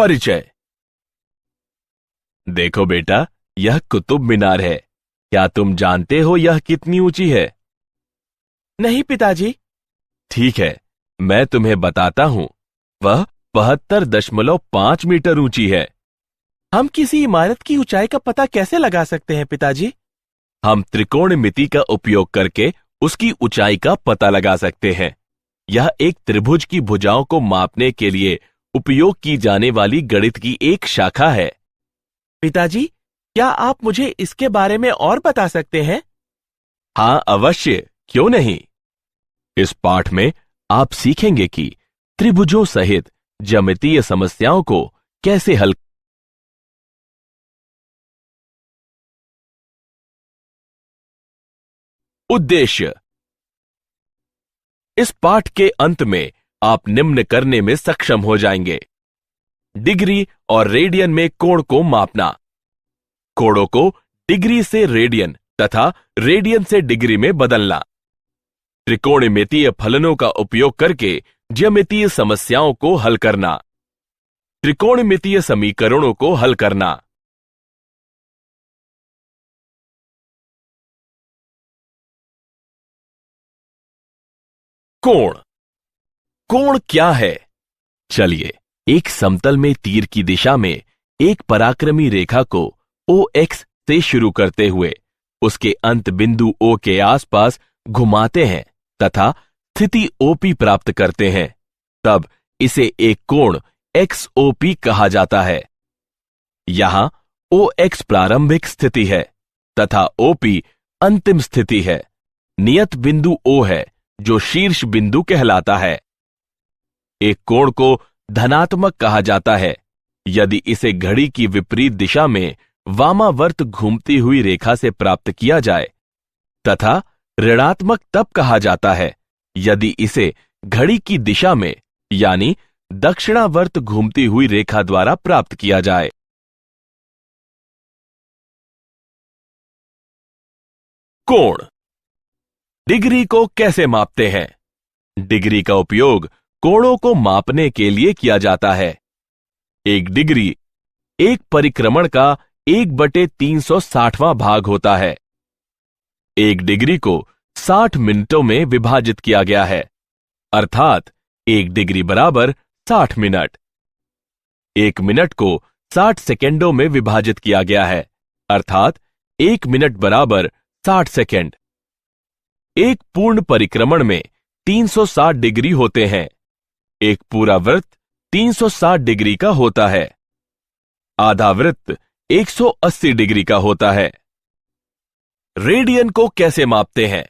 परिचय। देखो बेटा, यह कुतुब मीनार है। क्या तुम जानते हो यह कितनी ऊंची है? नहीं पिताजी। ठीक है, मैं तुम्हें बताता हूं। वह 72.5 मीटर ऊंची है। हम किसी इमारत की ऊंचाई का पता कैसे लगा सकते हैं पिताजी? हम त्रिकोणमिति का उपयोग करके उसकी ऊंचाई का पता लगा सकते हैं। यह एक त्रिभुज की भुजाओं को मापने के लिए उपयोग की जाने वाली गणित की एक शाखा है। पिताजी, क्या आप मुझे इसके बारे में और बता सकते हैं? हाँ अवश्य, क्यों नहीं। इस पाठ में आप सीखेंगे कि त्रिभुजों सहित ज्यामितीय समस्याओं को कैसे हल। उद्देश्य। इस पाठ के अंत में आप निम्न करने में सक्षम हो जाएंगे: डिग्री और रेडियन में कोण को मापना, कोणों को डिग्री से रेडियन तथा रेडियन से डिग्री में बदलना, त्रिकोणमितीय फलनों का उपयोग करके ज्यामितीय समस्याओं को हल करना, त्रिकोणमितीय समीकरणों को हल करना। कोण। कोण क्या है? चलिए, एक समतल में तीर की दिशा में एक पराक्रमी रेखा को OX से शुरू करते हुए उसके अंत बिंदु O के आसपास घुमाते हैं तथा स्थिति OP प्राप्त करते हैं, तब इसे एक कोण XOP कहा जाता है। यहां OX प्रारंभिक स्थिति है तथा OP अंतिम स्थिति है। नियत बिंदु O है जो शीर्ष बिंदु कहलाता है। एक कोण को धनात्मक कहा जाता है यदि इसे घड़ी की विपरीत दिशा में वामावर्त घूमती हुई रेखा से प्राप्त किया जाए, तथा ऋणात्मक तब कहा जाता है यदि इसे घड़ी की दिशा में यानी दक्षिणावर्त घूमती हुई रेखा द्वारा प्राप्त किया जाए। कोण। डिग्री को कैसे मापते हैं? डिग्री का उपयोग कोणों को मापने के लिए किया जाता है। एक डिग्री एक परिक्रमण का 1/360वां भाग होता है। एक डिग्री को 60 मिनटों में विभाजित किया गया है, अर्थात एक डिग्री बराबर 60 मिनट। एक मिनट को 60 सेकेंडों में विभाजित किया गया है, अर्थात एक मिनट बराबर 60 सेकेंड। एक पूर्ण परिक्रमण में 360 डिग्री होते हैं। एक पूरा वृत्त 360 डिग्री का होता है। आधा वृत्त 180 डिग्री का होता है। रेडियन को कैसे मापते हैं?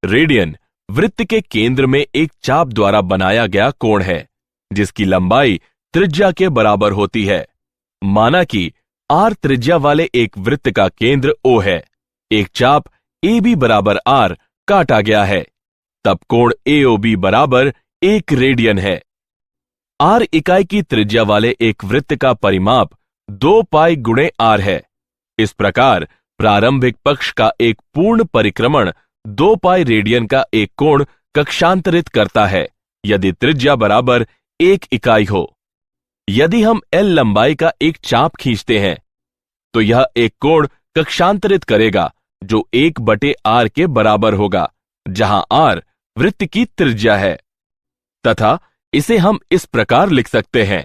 रेडियन वृत्त के केंद्र में एक चाप द्वारा बनाया गया कोण है जिसकी लंबाई त्रिज्या के बराबर होती है। माना कि R त्रिज्या वाले एक वृत्त का केंद्र O है। एक चाप AB बराबर R काटा गया है, तब कोण AOB बराबर 1 रेडियन है। R इकाई की त्रिज्या वाले एक वृत्त का परिमाप 2 पाई गुणे R है। इस प्रकार प्रारंभिक पक्ष का एक पूर्ण परिक्रमण 2 पाई रेडियन का एक कोण कक्षांतरित करता है यदि त्रिज्या बराबर 1 इकाई हो। यदि हम L लंबाई का एक चाप खींचते हैं तो यह एक कोण कक्षांतरित करेगा जो 1/R के बराबर होगा, जहां R वृत्त की त्रिज्या है, तथा इसे हम इस प्रकार लिख सकते हैं: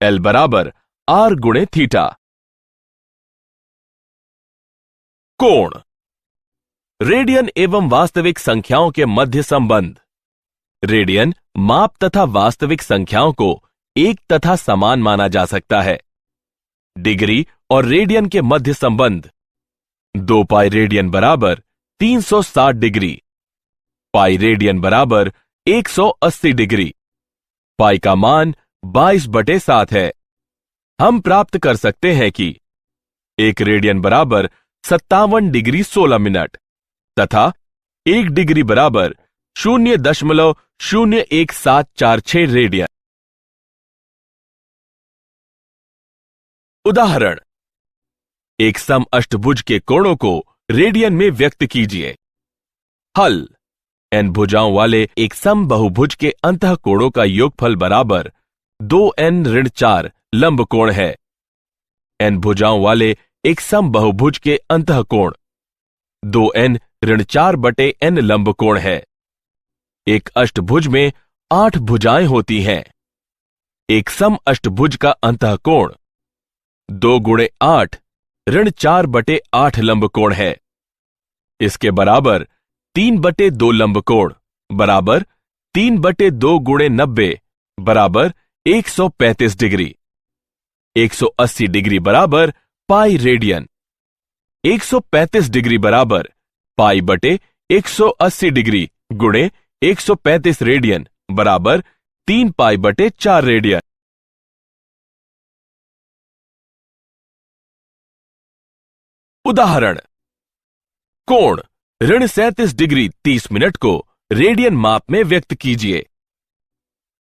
L बराबर R गुणे थीटा। कोण। रेडियन एवं वास्तविक संख्याओं के मध्य संबंध। रेडियन माप तथा वास्तविक संख्याओं को एक तथा समान माना जा सकता है। डिग्री और रेडियन के मध्य संबंध। 2 पाई रेडियन बराबर 360 डिग्री, पाई रेडियन बराबर 180 डिग्री। पाई का मान 22/7 है। हम प्राप्त कर सकते हैं कि 1 रेडियन बराबर 57 डिग्री 16 मिनट तथा 1 डिग्री बराबर 0.01746 रेडियन। उदाहरण: एक समअष्टभुज के कोणों को रेडियन में व्यक्त कीजिए। हल: n भुजाओं वाले एक समबहुभुज के अंतःकोणों का योगफल बराबर 2n-4 लंब कोण है। n भुजाओं वाले एक समबहुभुज के अंतःकोण 2n-4/n लंब कोण है। एक अष्टभुज में 8 भुजाएं होती हैं। एक सम अष्टभुज का अंतःकोण 2x8-4/8 लंब कोण है। इसके बराबर 3/2 लंब कोण बराबर 3/2 × 90 बराबर 135 डिग्री। 180 डिग्री बराबर पाई रेडियन। 135 डिग्री बराबर पाई/180 डिग्री गुणे 135 रेडियन बराबर 3 पाई/4 रेडियन। उदाहरण: कोण -37 डिग्री 30 मिनट को रेडियन माप में व्यक्त कीजिए।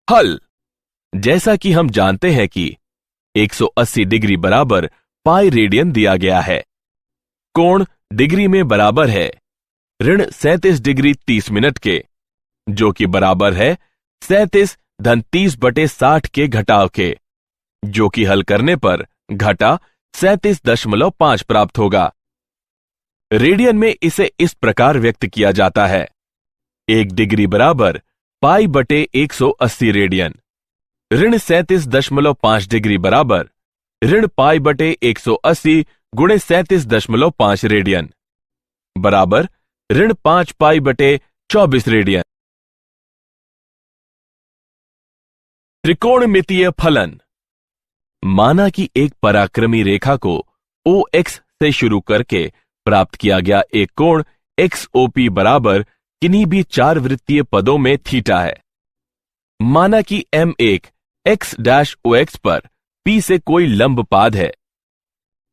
हल: जैसा कि हम जानते हैं कि 180 डिग्री बराबर पाई रेडियन दिया गया है। कोण डिग्री में बराबर है -37 डिग्री 30 मिनट के, जो कि बराबर है 37-30/60 के घटाव के, जो कि हल करने पर घटा 37.5 प्राप्त होगा। रेडियन में इसे इस प्रकार व्यक्त किया जाता है: 1 डिग्री बराबर पाई/180 रेडियन। -37.5 डिग्री बराबर पाई/180 गुणे 37.5 रेडियन बराबर -5 पाई/24 रेडियन। त्रिकोणमितीय फलन: माना कि एक पराक्रमी रेखा को OX से शुरू करके प्राप्त किया गया एक कोण XOP बराबर किन्हीं भी 4 वृत्तीय पदों में थीटा है। माना कि M1 x-OX पर P से कोई लंब पाद है।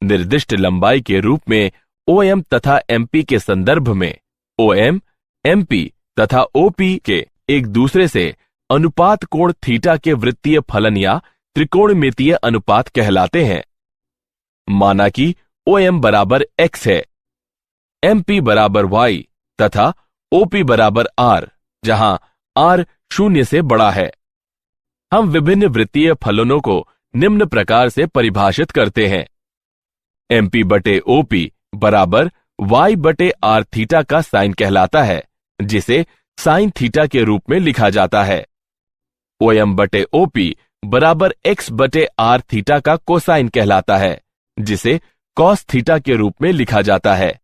निर्दिष्ट लंबाई के रूप में OM तथा MP के संदर्भ में OM, MP तथा OP के एक दूसरे से अनुपात कोण थीटा के वृत्तीय फलन या त्रिकोणमितीय अनुपात कहलाते हैं। माना कि OM बराबर x है, MP बराबर y तथा OP बराबर r, जहां r 0 से बड़ा है। हम विभिन्न वृत्तीय फलनों को निम्न प्रकार से परिभाषित करते हैं: MP/OP बराबर y/r थीटा का साइन कहलाता है, जिसे साइन थीटा के रूप में लिखा जाता है। OM/OP बराबर x/r थीटा का कोसाइन कहलाता है, जिसे कॉस थीटा के रूप में लिखा जाता है।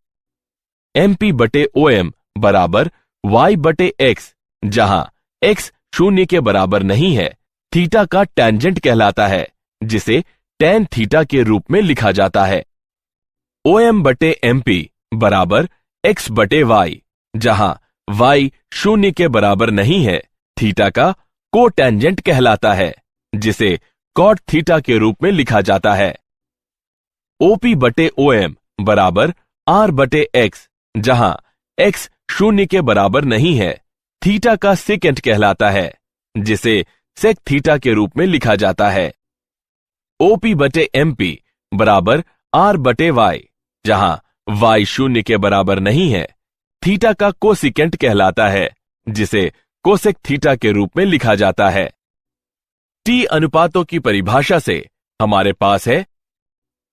MP/OM बराबर y/x, जहां x 0 के बराबर नहीं है, थीटा का टेंजेंट कहलाता है, जिसे tan थीटा के रूप में लिखा जाता है। OM/MP बराबर x/y, जहां y 0 के बराबर नहीं है, थीटा का कोटेंजेंट कहलाता है, जिसे cot थीटा के रूप में लिखा जाता है। OP/OM बराबर r/x, जहां x 0 के बराबर नहीं है, थीटा का सेकेंट कहलाता है, जिसे sec थीटा के रूप में लिखा जाता है। OP/MP बराबर r/y, जहां y 0 के बराबर नहीं है, थीटा का कोसिकेंट कहलाता है, जिसे कोसेक थीटा के रूप में लिखा जाता है। T अनुपातों की परिभाषा से हमारे पास है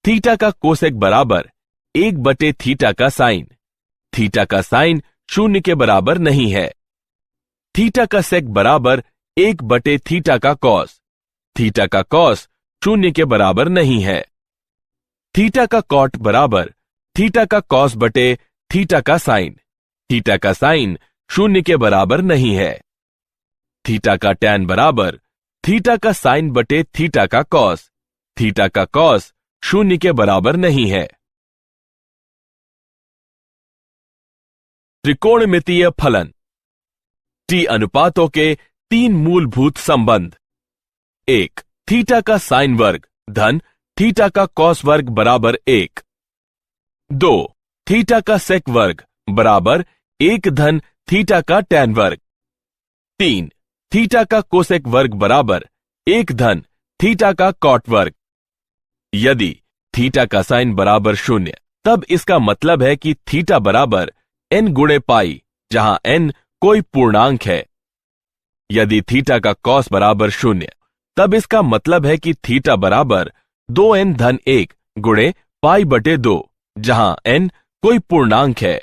थीटा का कोसेक बराबर 1/थीटा का साइन। थीटा का साइन 0 के बराबर नहीं है। थीटा का सेक बराबर 1/थीटा का कॉस। थीटा का कॉस 0 के बराबर नहीं है। थीटा का कॉट बराबर थीटा का कॉस/थीटा का साइन। थीटा का साइन 0 के बराबर नहीं है। थीटा का टैन बराबर थीटा का साइन/थीटा का कॉस। थीटा का कॉस 0 के बराबर नहीं है। त्रिकोणमितीय फलन। टी अनुपातों के 3 मूलभूत संबंध। 1. थीटा का साइन वर्ग धन थीटा का कॉस वर्ग बराबर 1। 2. थीटा का सेक वर्ग बराबर 1 धन थीटा का टैन वर्ग। 3. थीटा का कोसेक वर्ग बराबर 1 धन थीटा का कॉट वर्ग। यदि थीटा का साइन बराबर 0, तब इसका मतलब है कि थीटा बराबर n गुणे पाई, जहां n कोई पूर्णांक है। यदि थीटा का कॉस बराबर 0, तब इसका मतलब है कि थीटा बराबर 2n-1 गुणे π/2, जहां n कोई पूर्णांक है।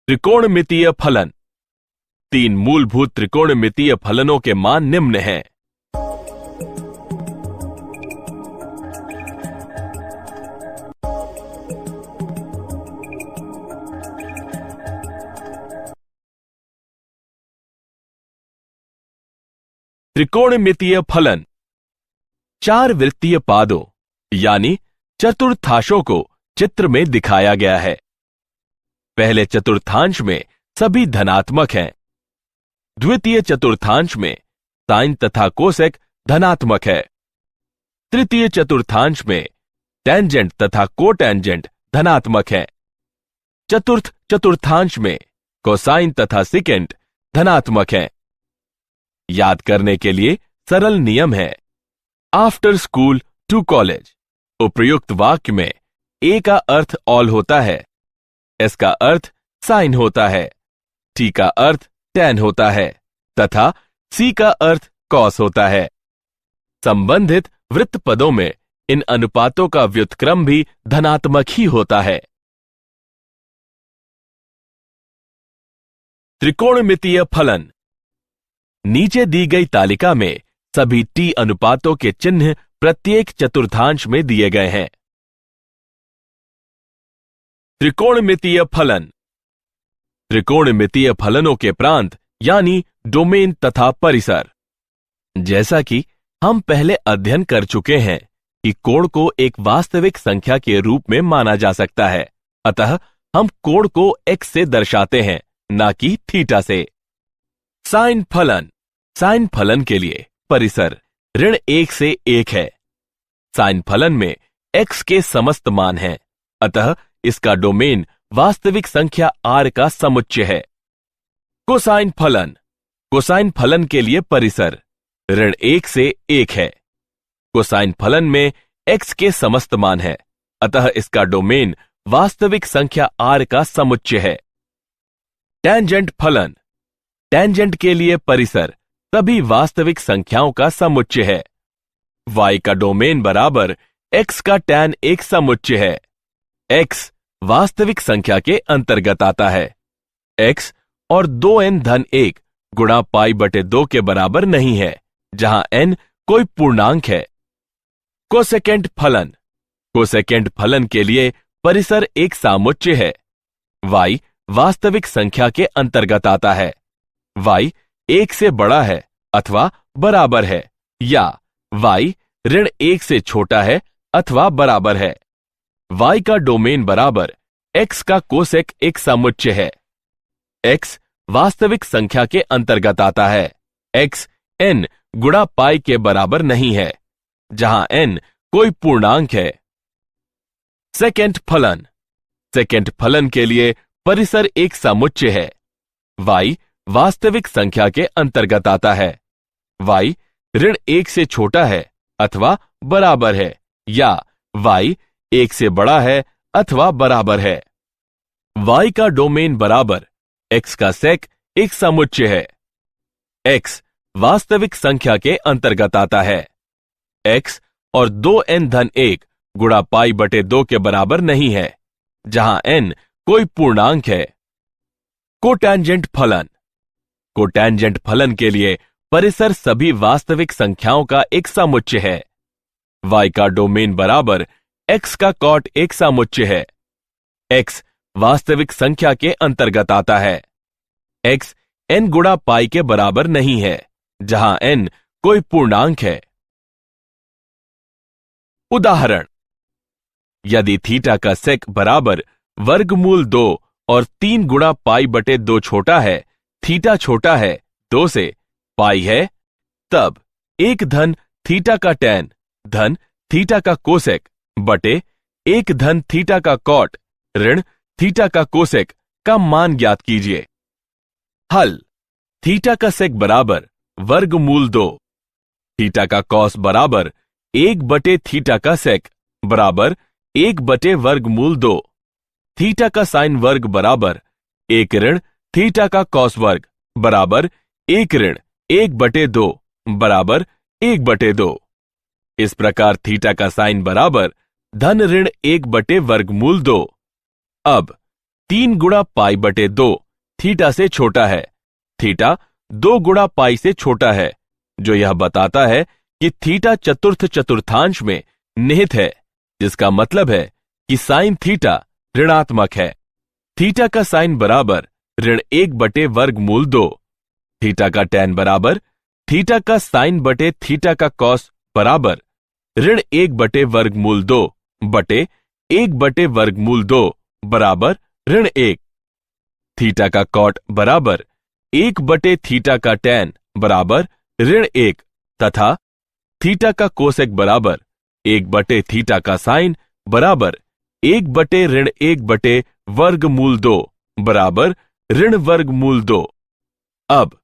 त्रिकोणमितीय फलन। 3 मूलभूत त्रिकोणमितीय फलनों के मान निम्न हैं। त्रिकोणमितीय फलन। 4 वृत्तीय पादों यानी चतुर्थांशों को चित्र में दिखाया गया है। पहले चतुर्थांश में सभी धनात्मक हैं। द्वितीय चतुर्थांश में साइन तथा कोसेक धनात्मक है। तृतीय चतुर्थांश में टेंजेंट तथा कोटेंजेंट धनात्मक है। चतुर्थ चतुर्थांश में कोसाइन तथा सिकेंट धनात्मक है। याद करने के लिए सरल नियम है। आफ्टर स्कूल टू कॉलेज उपयुक्त वाक्य में ए का अर्थ ऑल होता है, एस का अर्थ साइन होता है, टी का अर्थ टेन होता है तथा सी का अर्थ कॉस होता है। संबंधित वृत्त पदों में इन अनुपातों का व्युत्क्रम भी धनात्मक ही होता है। त्रिकोणमितीय फलन। नीचे दी गई तालिका में सभी टी अनुपातों के चिन्ह प्रत्येक चतुर्थांश में दिए गए हैं। त्रिकोणमितीय फलन। त्रिकोणमितीय फलनों के प्रांत यानी डोमेन तथा परिसर। जैसा कि हम पहले अध्ययन कर चुके हैं कि कोण को एक वास्तविक संख्या के रूप में माना जा सकता है, अतः हम कोण को x से दर्शाते हैं, ना कि थीटा से। साइन फलन। साइन फलन के लिए परिसर ऋण 1 से 1 है। साइन फलन में x के समस्त मान हैं, अतः इसका डोमेन वास्तविक संख्या r का समुच्चय है। कोसाइन फलन। कोसाइन फलन के लिए परिसर ऋण 1 से 1 है। कोसाइन फलन में x के समस्त मान है, अतः इसका डोमेन वास्तविक संख्या r का समुच्चय है। टेंजेंट फलन। टेंजेंट के लिए परिसर सभी वास्तविक संख्याओं का समुच्चय है। y का डोमेन बराबर x का tan एक समुच्चय है। x वास्तविक संख्या के अंतर्गत आता है। x और 2n-1 गुणा π/2 के बराबर नहीं है, जहां n कोई पूर्णांक है। कोसेकेंट फलन। कोसेकेंट फलन के लिए परिसर एक सामुच्चय है। y वास्तविक संख्या के अंतर्गत आता है। y 1 से बड़ा है अथवा बराबर है, या y ऋण 1 से छोटा है अथवा बराबर है। y का डोमेन बराबर x का कोसेक एक समुच्चय है। x वास्तविक संख्या के अंतर्गत आता है। x n गुणा पाई के बराबर नहीं है, जहां n कोई पूर्णांक है। सेकेंड फलन। सेकेंड फलन के लिए परिसर एक समुच्चय है। y वास्तविक संख्या के अंतर्गत आता है। y ऋण 1 से छोटा है अथवा बराबर है, या y 1 से बड़ा है अथवा बराबर है। y का डोमेन बराबर x का सेक एक समुच्चय है। x वास्तविक संख्या के अंतर्गत आता है। x और 2n-1 गुणा π/2 के बराबर नहीं है, जहां n कोई पूर्णांक है। कोटेंजेंट फलन। कोटेंजेंट फलन के लिए परिसर सभी वास्तविक संख्याओं का एक समुच्चय है। y का डोमेन बराबर x का कॉट एक समुच्चय है। x वास्तविक संख्या के अंतर्गत आता है। x n गुणा पाई के बराबर नहीं है, जहां n कोई पूर्णांक है। उदाहरण, यदि थीटा का सेक बराबर वर्गमूल 2 और 3 गुणा π/2 छोटा है, थीटा छोटा है 2 से, पाई है, तब 1 धन थीटा का टैन धन थीटा का कोसेक बटे 1 धन थीटा का कॉट ऋण थीटा का कोसेक का मान ज्ञात कीजिए। हल। थीटा का सेक बराबर वर्गमूल 2, थीटा का कॉस बराबर 1 बटे थीटा का सेक बराबर 1 बटे वर्गमूल 2, थीटा का साइन वर्ग बराबर 1 ऋण थीटा का कॉस वर्ग बराबर 1 ऋण 1/2 बराबर 1/2। इस प्रकार थीटा का साइन बराबर धन ऋण 1/वर्गमूल 2। अब 3 गुणा π/2 थीटा से छोटा है। थीटा 2 गुणा पाई से छोटा है, जो यह बताता है कि थीटा चतुर्थ चतुर्थांश में निहित है, जिसका मतलब है कि साइन थीटा ऋणात्मक है। थीटा का साइन बराबर ऋण 1/वर्गमूल 2। थीटा का टैन बराबर थीटा का साइन बटे थीटा का कॉस बराबर ऋण 1/वर्गमूल 2 बटे 1/वर्गमूल 2 बराबर ऋण 1। थीटा का कॉट बराबर 1/थीटा का टैन बराबर ऋण 1 तथा थीटा का कोसेक बराबर 1/थीटा का साइन बराबर 1/1/वर्गमूल 2 बराबर ऋण वर्गमूल 2। अब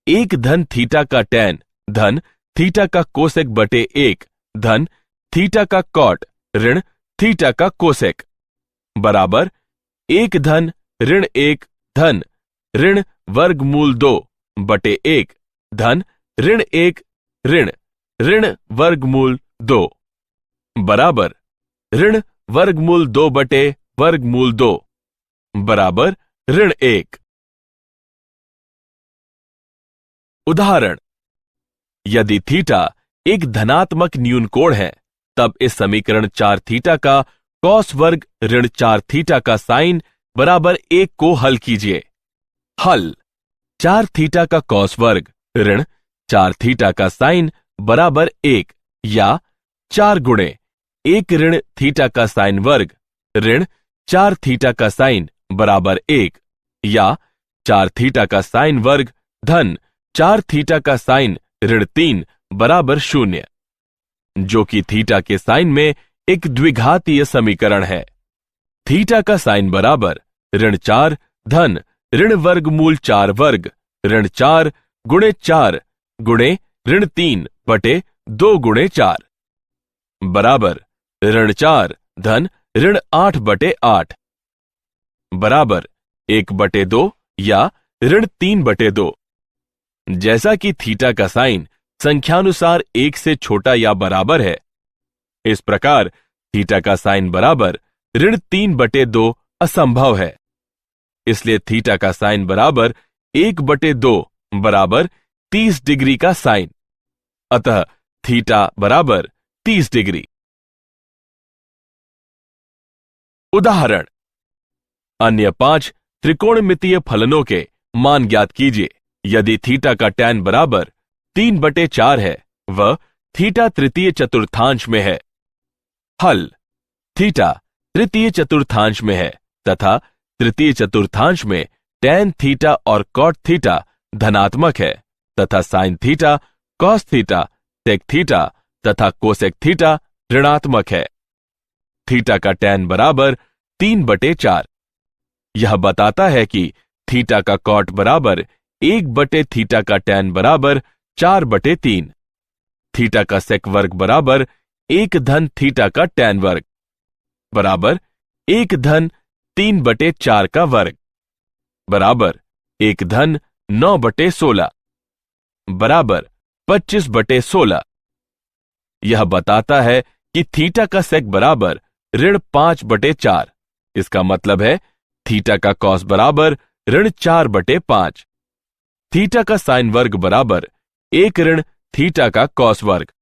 1 धन थीटा का टैन धन थीटा का कोसेक बटे 1 धन थीटा का कॉट ऋण थीटा का कोसेक बराबर 1 धन ऋण 1 धन ऋण वर्गमूल 2 बटे 1 धन ऋण 1 ऋण ऋण वर्गमूल 2 बराबर ऋण वर्गमूल 2 बटे वर्गमूल 2 बराबर ऋण 1। उदाहरण, यदि थीटा एक धनात्मक न्यून कोण है, तब इस समीकरण 4 थीटा का कॉस वर्ग ऋण 4 थीटा का साइन बराबर 1 को हल कीजिए। हल 4 थीटा का कॉस वर्ग ऋण 4 थीटा का साइन बराबर 1 या 4 गुणे 1 ऋण थीटा का साइन वर्ग ऋण 4 थीटा का साइन बराबर 1 या 4 थीटा का साइन वर्ग धन 4 थीटा का साइन ऋण 3 बराबर 0, जो कि थीटा के साइन में एक द्विघातीय समीकरण है। थीटा का साइन बराबर ऋण 4 धन ऋण वर्गमूल 4 वर्ग ऋण 4 गुणे 4 गुणे ऋण 3 बटे 2 गुणे 4 बराबर ऋण 4 धन ऋण 8 बटे 8 बराबर 1/2 या ऋण 3/2। जैसा कि थीटा का साइन संख्यानुसार 1 से छोटा या बराबर है, इस प्रकार थीटा का साइन बराबर ऋण 3/2 असंभव है। इसलिए थीटा का साइन बराबर 1/2 बराबर 30 डिग्री का साइन। अतः थीटा बराबर 30 डिग्री। उदाहरण, अन्य 5 त्रिकोणमितीय फलनों के मान ज्ञात कीजिए। यदि थीटा का टैन बराबर 3/4 है व थीटा तृतीय चतुर्थांश में है। हल, थीटा तृतीय चतुर्थांश में है तथा तृतीय चतुर्थांश में टैन थीटा और कॉट थीटा धनात्मक है तथा sine theta, cos theta, sec theta तथा कोसेक थीटा ऋणात्मक है। थीटा का टैन बराबर 3/4। यह बताता है कि थीटा का कॉट बराबर 1/थीटा का टैन बराबर 4/3। थीटा का सेक वर्ग बराबर 1 धन थीटा का टैन वर्ग बराबर 1 धन 3/4 का वर्ग बराबर 1 धन 9/16 बराबर 25/16। यह बताता है कि थीटा का सेक बराबर ऋण 5/4। इसका मतलब है थीटा का कॉस बराबर ऋण 4/5। थीटा का साइन वर्ग बराबर 1 ऋण थीटा का कॉस वर्ग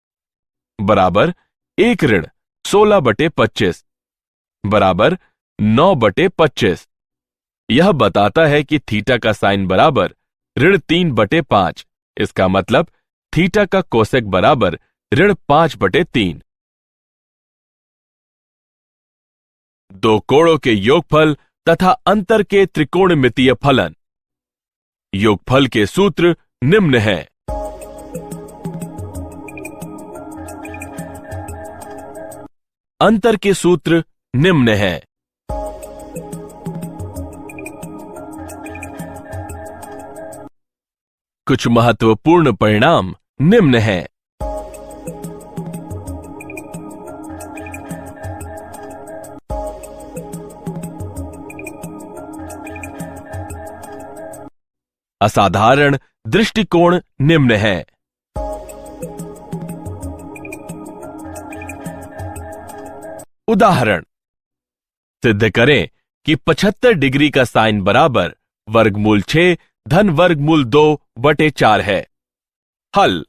बराबर 1 ऋण 16/25 बराबर 9/25। यह बताता है कि थीटा का साइन बराबर ऋण 3/5। इसका मतलब थीटा का कोसेक बराबर ऋण 5/3। दो कोणों के योगफल तथा अंतर के त्रिकोणमितीय फलन। योगफल के सूत्र निम्न हैं। अंतर के सूत्र निम्न हैं। कुछ महत्वपूर्ण परिणाम निम्न हैं। असाधारण दृष्टिकोण निम्न हैं। उदाहरण, सिद्ध करें कि 75 डिग्री का साइन बराबर वर्गमूल 6 धन वर्गमूल 2 बटे 4 है। हल,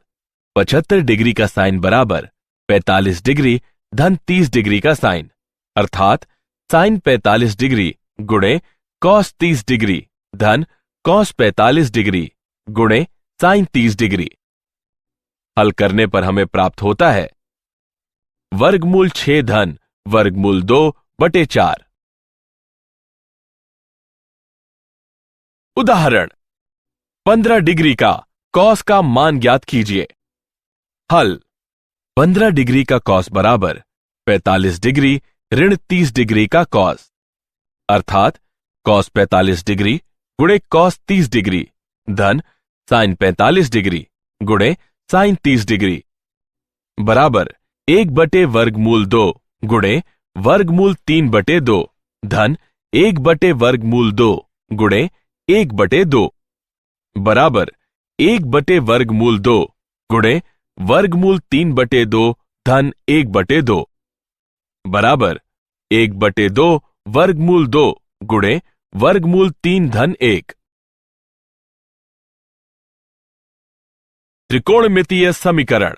75 डिग्री का साइन बराबर 45 डिग्री धन 30 डिग्री का साइन, अर्थात साइन 45 डिग्री गुणे कॉस 30 डिग्री धन कॉस 45 डिग्री गुणे साइन 30 डिग्री। हल करने पर हमें प्राप्त होता है वर्गमूल 6 धन वर्गमूल 2 बटे 4। उदाहरण, 15 डिग्री का कॉस का मान ज्ञात कीजिए। हल, 15 डिग्री का कॉस बराबर 45 डिग्री ऋण 30 डिग्री का कॉस, अर्थात कॉस 45 डिग्री गुणे कॉस 30 डिग्री धन साइन 45 डिग्री गुणे साइन 30 डिग्री बराबर 1 बटे वर्गमूल 2 गुणे वर्गमूल 3 बटे 2 धन 1 बटे वर्गमूल 2 गुणे 1 बटे 2 बराबर 1 बटे वर्गमूल 2 गुणे वर्गमूल 3 बटे 2 धन 1 बटे 2 बराबर 1 बटे 2 वर्गमूल 2 गुणे वर्गमूल 3 धन 1। त्रिकोणमितीय समीकरण।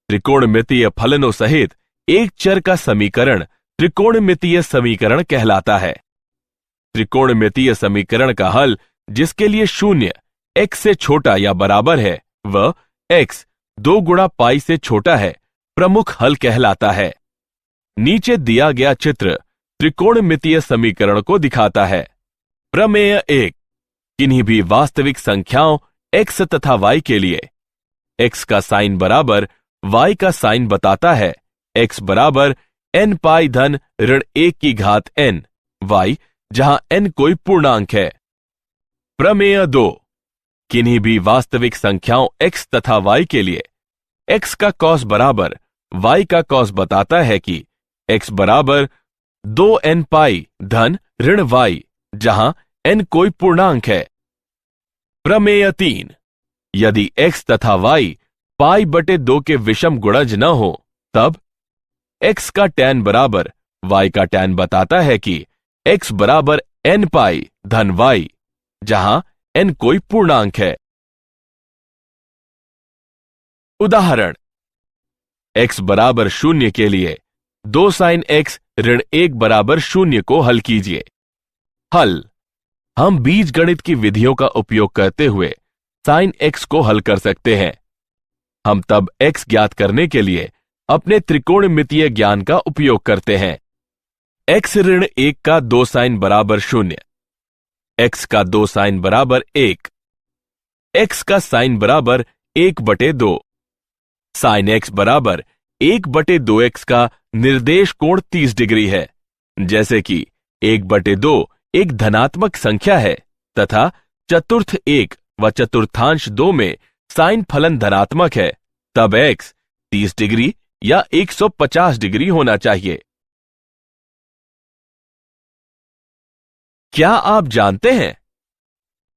त्रिकोणमितीय फलनों सहित एक चर का समीकरण त्रिकोणमितीय समीकरण कहलाता है। त्रिकोणमितीय समीकरण का हल जिसके लिए शून्य x से छोटा या बराबर है वह x 2 गुणा पाई से छोटा है प्रमुख हल कहलाता है। नीचे दिया गया चित्र त्रिकोणमितीय समीकरण को दिखाता है। प्रमेय 1, किन्हीं भी वास्तविक संख्याओं x तथा y के लिए x का साइन बराबर y का साइन बताता है x बराबर n पाई धन ऋण 1 की घात n y, जहां n कोई पूर्णांक है। प्रमेय 2, किन्हीं भी वास्तविक संख्याओं x तथा y के लिए x का कॉस बराबर y का कॉस बताता है कि x बराबर 2n पाई धन ऋण y, जहां n कोई पूर्णांक है। प्रमेय 3, यदि x तथा y पाई बटे 2 के विषम गुणज न हो तब x का tan बराबर y का tan बताता है कि x बराबर n पाई धन y, जहां n कोई पूर्णांक है। उदाहरण, x बराबर 0 के लिए 2 साइन x ऋण 1 बराबर 0 को हल कीजिए। हल, हम बीजगणित की विधियों का उपयोग करते हुए साइन x को हल कर सकते हैं। हम तब x ज्ञात करने के लिए अपने त्रिकोणमितीय ज्ञान का उपयोग करते हैं। x ऋण 1 का 2 साइन बराबर 0, x का 2 साइन बराबर 1, x का साइन बराबर 1 बटे 2, साइन x बराबर 1 बटे 2x का निर्देश कोण 30 डिग्री है। जैसे कि 1 बटे 2 एक धनात्मक संख्या है तथा चतुर्थ 1 व चतुर्थांश 2 में साइन फलन धनात्मक है, तब x 30 डिग्री या 150 डिग्री होना चाहिए। क्या आप जानते हैं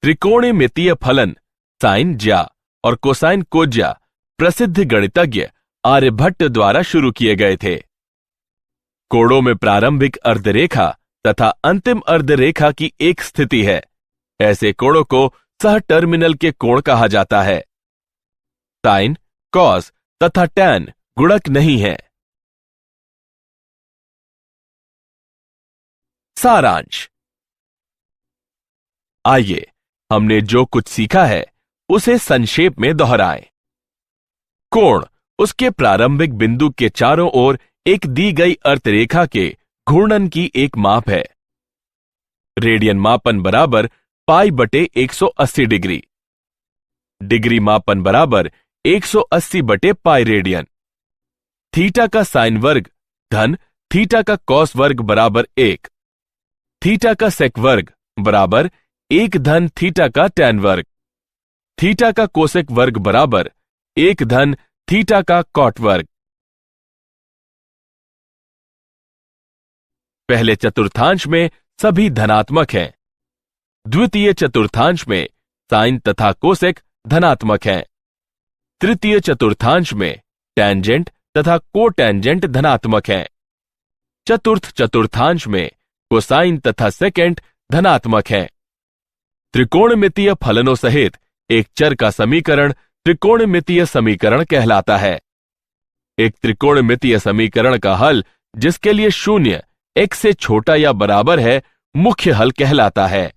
त्रिकोणमितीय फलन साइन ज्या और कोसाइन कोज्या प्रसिद्ध गणितज्ञ आर्यभट्ट द्वारा शुरू किए गए थे। कोणों में प्रारंभिक अर्धरेखा तथा अंतिम अर्धरेखा की एक स्थिति है। ऐसे कोणों को सह टर्मिनल के कोण कहा जाता है। साइन, कॉस तथा टैन गुणक नहीं है। सारांश। आइए हमने जो कुछ सीखा है उसे संक्षेप में दोहराएं। कोण उसके प्रारंभिक बिंदु के चारों ओर एक दी गई अर्धरेखा के घूर्णन की एक माप है। रेडियन मापन बराबर पाई बटे 180 डिग्री, डिग्री मापन बराबर 180 बटे पाई रेडियन, थीटा का साइन वर्ग धन थीटा का कॉस वर्ग बराबर 1, थीटा का सेक वर्ग बराबर 1 धन थीटा का टैन वर्ग, थीटा का कोसेक वर्ग बराबर 1 धन थीटा का कॉट वर्ग। पहले चतुर्थांश में सभी धनात्मक हैं, द्वितीय चतुर्थांश में साइन तथा कोसेक धनात्मक हैं। तृतीय चतुर्थांश में टैंजेंट तथा कोटैंजेंट धनात्मक हैं। चतुर्थ चतुर्थांश में कोसाइन तथा सेकेंट धनात्मक हैं। त्रिकोणमितीय फलनों सहित एक चर का समीकरण त्रिकोणमितीय समीकरण कहलाता है। एक त्रिकोणमितीय समीकरण का हल जिसके लिए शून्य x से छोटा या बराबर है मुख्य हल कहलाता है।